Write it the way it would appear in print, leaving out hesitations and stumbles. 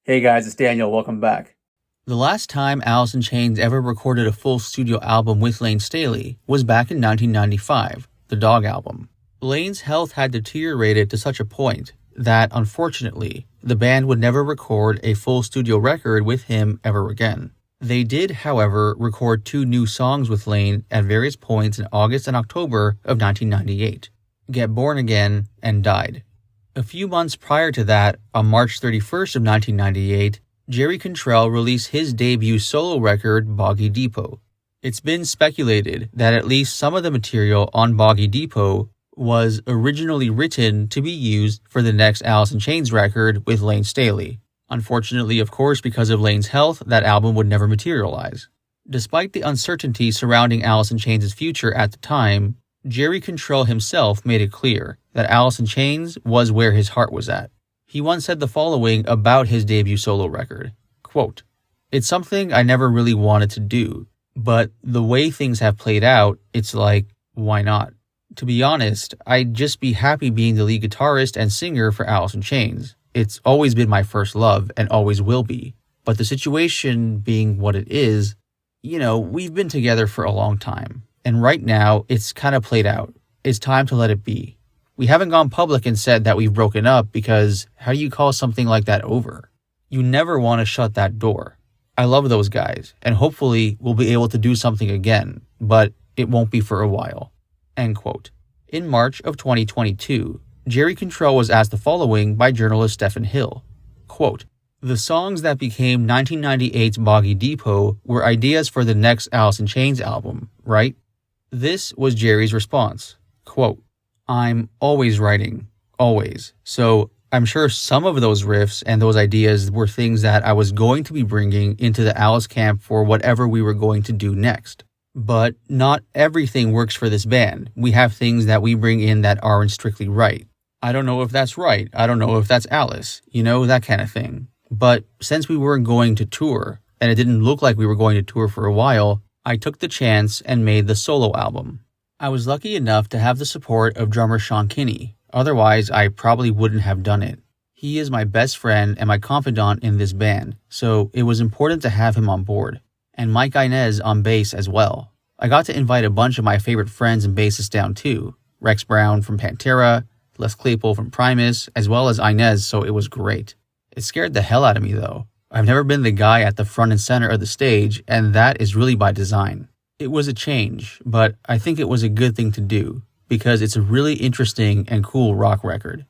Hey guys, it's Daniel. Welcome back. The last time Alice in Chains ever recorded a full studio album with Layne Staley was back in 1995, the Dog album. Layne's health had deteriorated to such a point that, unfortunately, the band would never record a full studio record with him ever again. They did, however, record 2 new songs with Layne at various points in August and October of 1998, Get Born Again and Died. A few months prior to that, on March 31st of 1998, Jerry Cantrell released his debut solo record, Boggy Depot. It's been speculated that at least some of the material on Boggy Depot was originally written to be used for the next Alice in Chains record with Layne Staley. Unfortunately, of course, because of Layne's health, that album would never materialize. Despite the uncertainty surrounding Alice in Chains' future at the time, Jerry Cantrell himself made it clear that Alice in Chains was where his heart was at. He once said the following about his debut solo record, quote, "It's something I never really wanted to do, but the way things have played out, it's like, why not? To be honest, I'd just be happy being the lead guitarist and singer for Alice in Chains. It's always been my first love and always will be. But the situation being what it is, we've been together for a long time. And right now, it's kind of played out. It's time to let it be. We haven't gone public and said that we've broken up because how do you call something like that over? You never want to shut that door. I love those guys, and hopefully we'll be able to do something again, but it won't be for a while." End quote. In March of 2022, Jerry Cantrell was asked the following by journalist Stephen Hill, quote, "The songs that became 1998's Boggy Depot were ideas for the next Alice in Chains album, right?" This was Jerry's response, quote, "I'm always writing, always. So I'm sure some of those riffs and those ideas were things that I was going to be bringing into the Alice camp for whatever we were going to do next. But not everything works for this band. We have things that we bring in that aren't strictly right. I don't know if that's right. I don't know if that's Alice, that kind of thing. But since we weren't going to tour, and it didn't look like we were going to tour for a while, I took the chance and made the solo album. I was lucky enough to have the support of drummer Kinney. Otherwise, I probably wouldn't have done it. He is my best friend and my confidant in this band, so it was important to have him on board. And Mike Inez on bass as well. I got to invite a bunch of my favorite friends and bassists down too. Rex Brown from Pantera, Les Claypool from Primus, as well as Inez, so it was great. It scared the hell out of me though. I've never been the guy at the front and center of the stage, and that is really by design. It was a change, but I think it was a good thing to do, because it's a really interesting and cool rock record.